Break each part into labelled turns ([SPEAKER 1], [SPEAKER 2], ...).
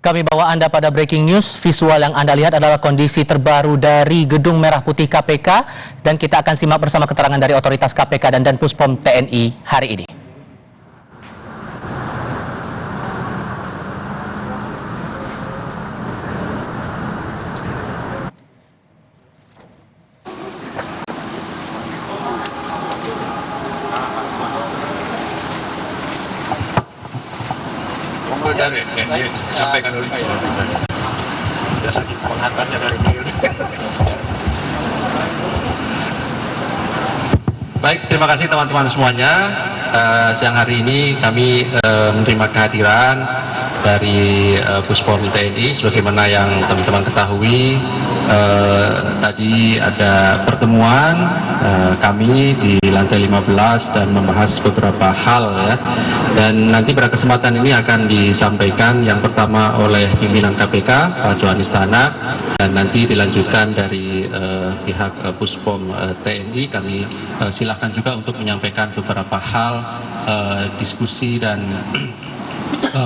[SPEAKER 1] Kami bawa Anda pada breaking news. Visual yang Anda lihat adalah kondisi terbaru dari Gedung Merah Putih KPK, dan kita akan simak bersama keterangan dari otoritas KPK dan Puspom TNI hari ini.
[SPEAKER 2] Dari sampaikan dulu. Sudah sakit penghantarnya dari ini. Baik, terima kasih teman-teman semuanya. Siang hari ini kami menerima kehadiran dari Puspom TNI. Sebagaimana yang teman-teman ketahui, tadi ada pertemuan kami di lantai 15 dan membahas beberapa hal ya. Dan nanti pada kesempatan ini akan disampaikan yang pertama oleh pimpinan KPK Pak Johanis Tanak, dan nanti dilanjutkan dari pihak Puspom TNI. Kami silakan juga untuk menyampaikan beberapa hal diskusi dan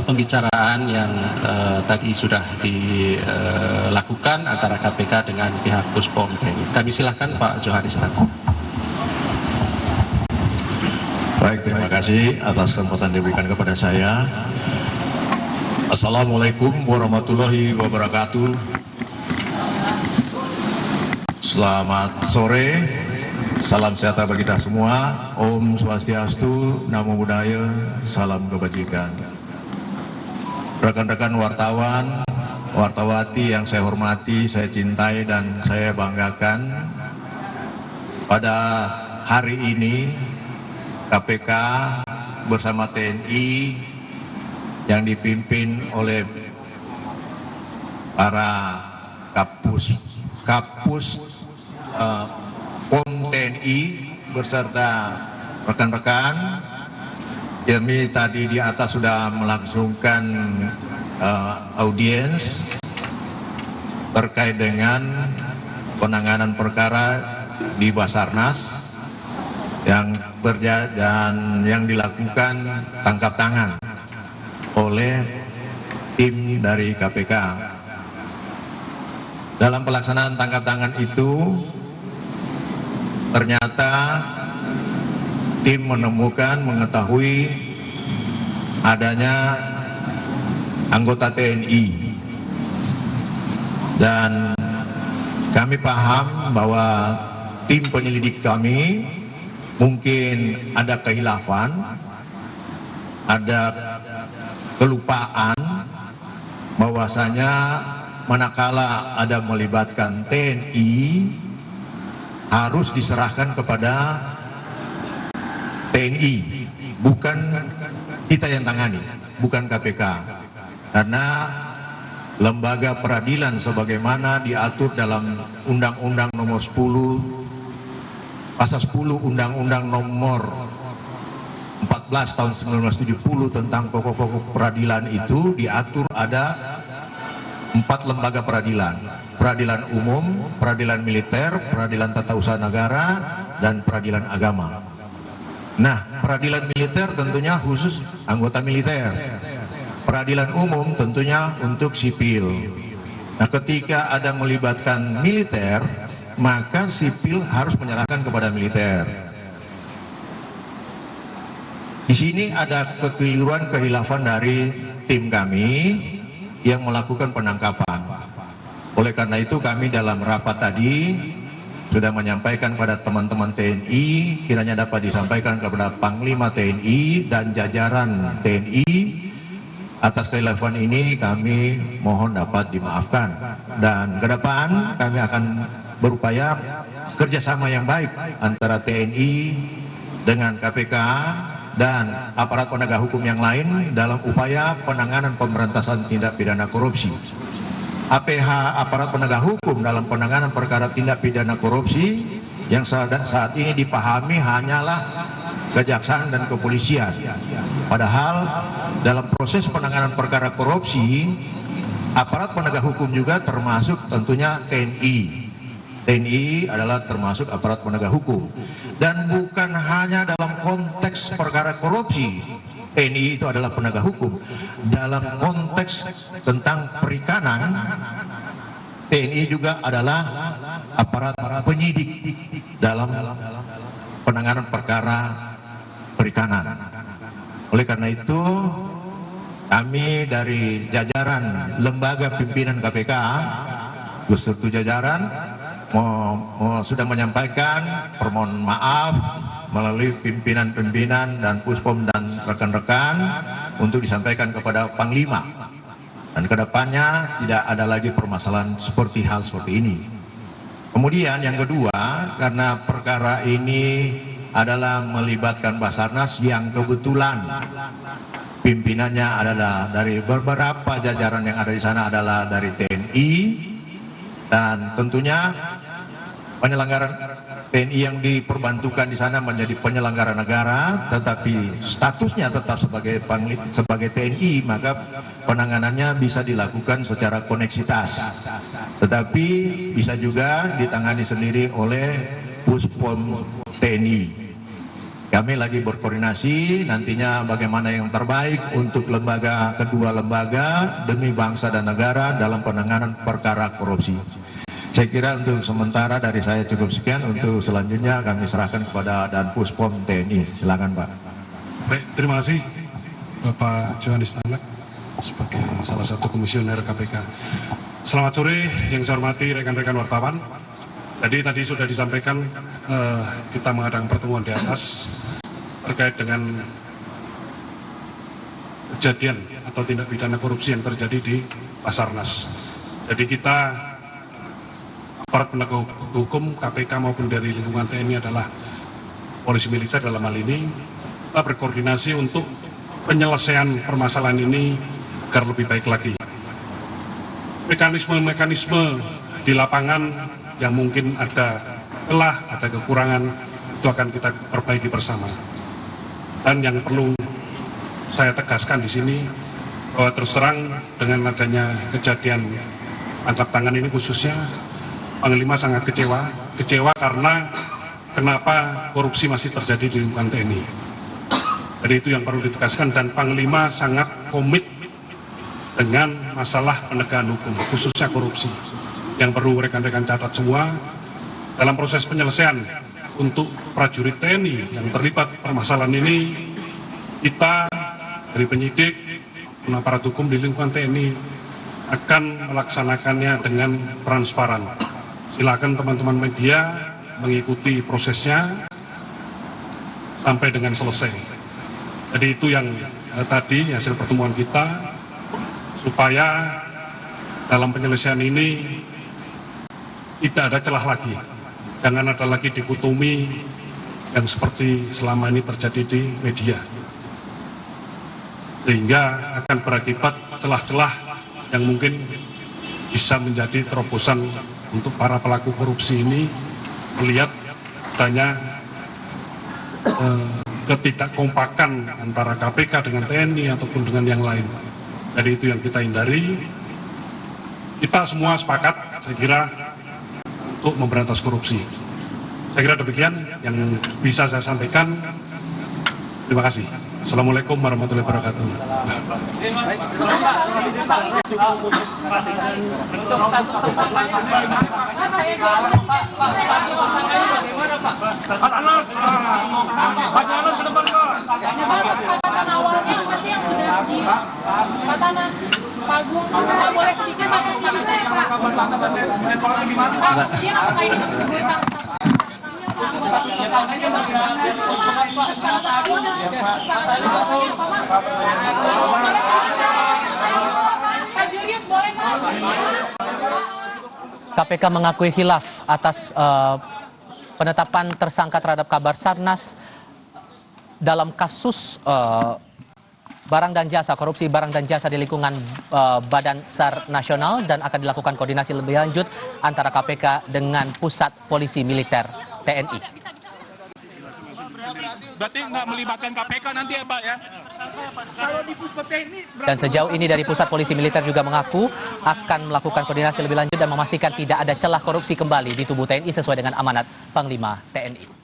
[SPEAKER 2] pembicaraan yang tadi sudah dilakukan antara KPK dengan pihak Puspom TNI. Kami silakan Pak Johanis Tanak.
[SPEAKER 3] Baik, terima kasih atas kesempatan diberikan kepada saya. Assalamualaikum warahmatullahi wabarakatuh. Selamat sore, salam sejahtera bagi kita semua. Om Swastiastu, Namo Buddhaya, salam kebajikan. Rekan-rekan wartawan, wartawati yang saya hormati, saya cintai dan saya banggakan, pada hari ini KPK bersama TNI yang dipimpin oleh para Kapus POM TNI beserta rekan-rekan. Kami tadi di atas sudah melangsungkan audiens terkait dengan penanganan perkara di Basarnas yang dilakukan tangkap tangan oleh tim dari KPK. Dalam pelaksanaan tangkap tangan itu, ternyata tim mengetahui adanya anggota TNI, dan kami paham bahwa tim penyelidik kami mungkin ada kehilafan, ada kelupaan, bahwasanya manakala ada melibatkan TNI harus diserahkan kepada TNI, bukan kita yang tangani, bukan KPK. Karena lembaga peradilan sebagaimana diatur dalam Undang-Undang Nomor 10 Pasal 10 Undang-Undang Nomor 14 tahun 1970 tentang pokok-pokok peradilan itu diatur ada 4 lembaga peradilan: peradilan umum, peradilan militer, peradilan tata usaha negara, dan peradilan agama. Nah, peradilan militer tentunya khusus anggota militer. Peradilan umum tentunya untuk sipil. Nah, ketika ada melibatkan militer, maka sipil harus menyerahkan kepada militer. Di sini ada kekeliruan, kehilafan dari tim kami yang melakukan penangkapan. Oleh karena itu kami dalam rapat tadi sudah menyampaikan pada teman-teman TNI, kiranya dapat disampaikan kepada Panglima TNI dan jajaran TNI. Atas kehilafan ini kami mohon dapat dimaafkan, dan ke depan kami akan berupaya kerjasama yang baik antara TNI dengan KPK dan aparat penegak hukum yang lain dalam upaya penanganan pemberantasan tindak pidana korupsi. APH, aparat penegak hukum, dalam penanganan perkara tindak pidana korupsi yang saat ini dipahami hanyalah kejaksaan dan kepolisian. Padahal dalam proses penanganan perkara korupsi, aparat penegak hukum juga termasuk tentunya TNI. TNI adalah termasuk aparat penegak hukum, dan bukan hanya dalam konteks perkara korupsi, TNI itu adalah penegak hukum. Dalam konteks tentang perikanan, TNI juga adalah aparat penyidik dalam penanganan perkara perikanan. Oleh karena itu, kami dari jajaran lembaga pimpinan KPK beserta jajaran sudah menyampaikan permohonan maaf melalui pimpinan-pimpinan dan Puspom dan rekan-rekan untuk disampaikan kepada Panglima, dan kedepannya tidak ada lagi permasalahan seperti hal seperti ini. Kemudian yang kedua, karena perkara ini adalah melibatkan Basarnas yang kebetulan pimpinannya adalah dari beberapa jajaran yang ada di sana adalah dari TNI, dan tentunya penyelenggaraan TNI yang diperbantukan di sana menjadi penyelenggara negara, tetapi statusnya tetap sebagai TNI, maka penanganannya bisa dilakukan secara koneksitas, tetapi bisa juga ditangani sendiri oleh Puspom TNI. Kami lagi berkoordinasi nantinya bagaimana yang terbaik untuk kedua lembaga demi bangsa dan negara dalam penanganan perkara korupsi. Saya kira untuk sementara dari saya cukup sekian. Untuk selanjutnya kami serahkan kepada Dan Puspom TNI. Silakan Pak.
[SPEAKER 4] Baik, terima kasih Bapak Johanis Tanak sebagai salah satu komisioner KPK. Selamat sore yang saya hormati rekan-rekan wartawan. Jadi tadi sudah disampaikan kita mengadakan pertemuan di atas terkait dengan kejadian atau tindak pidana korupsi yang terjadi di Basarnas. Jadi kita aparat penegak hukum KPK maupun dari lingkungan TNI adalah polisi militer dalam hal ini, kita berkoordinasi untuk penyelesaian permasalahan ini agar lebih baik lagi. Mekanisme di lapangan yang mungkin ada celah, ada kekurangan, itu akan kita perbaiki bersama. Dan yang perlu saya tegaskan di sini, bahwa terus terang dengan adanya kejadian tangkap tangan ini khususnya, Panglima sangat kecewa karena kenapa korupsi masih terjadi di lingkungan TNI. Jadi itu yang perlu ditegaskan, dan Panglima sangat komit dengan masalah penegakan hukum, khususnya korupsi. Yang perlu rekan-rekan catat semua, dalam proses penyelesaian untuk prajurit TNI yang terlibat permasalahan ini, kita dari penyidik dan aparat hukum di lingkungan TNI akan melaksanakannya dengan transparan. Silakan teman-teman media mengikuti prosesnya sampai dengan selesai. Jadi itu yang tadi hasil pertemuan kita, supaya dalam penyelesaian ini tidak ada celah lagi, jangan ada lagi dikotomi yang seperti selama ini terjadi di media, sehingga akan berakibat celah-celah yang mungkin bisa menjadi terobosan untuk para pelaku korupsi ini melihat adanya ketidakkompakan antara KPK dengan TNI ataupun dengan yang lain. Jadi itu yang kita hindari. Kita semua sepakat, saya kira, untuk memberantas korupsi. Saya kira demikian yang bisa saya sampaikan. Terima kasih. Assalamualaikum warahmatullahi wabarakatuh.
[SPEAKER 5] Boleh sedikit pakai dia apakah ini
[SPEAKER 1] KPK mengakui khilaf atas penetapan tersangka terhadap Basarnas dalam kasus barang dan jasa, korupsi barang dan jasa di lingkungan Badan SAR Nasional, dan akan dilakukan koordinasi lebih lanjut antara KPK dengan Pusat Polisi Militer TNI.
[SPEAKER 6] Berarti nggak melibatkan KPK nanti ya Pak ya? Kalau di Puspom TNI...
[SPEAKER 1] Dan sejauh ini dari Pusat Polisi Militer juga mengaku akan melakukan koordinasi lebih lanjut dan memastikan tidak ada celah korupsi kembali di tubuh TNI sesuai dengan amanat Panglima TNI.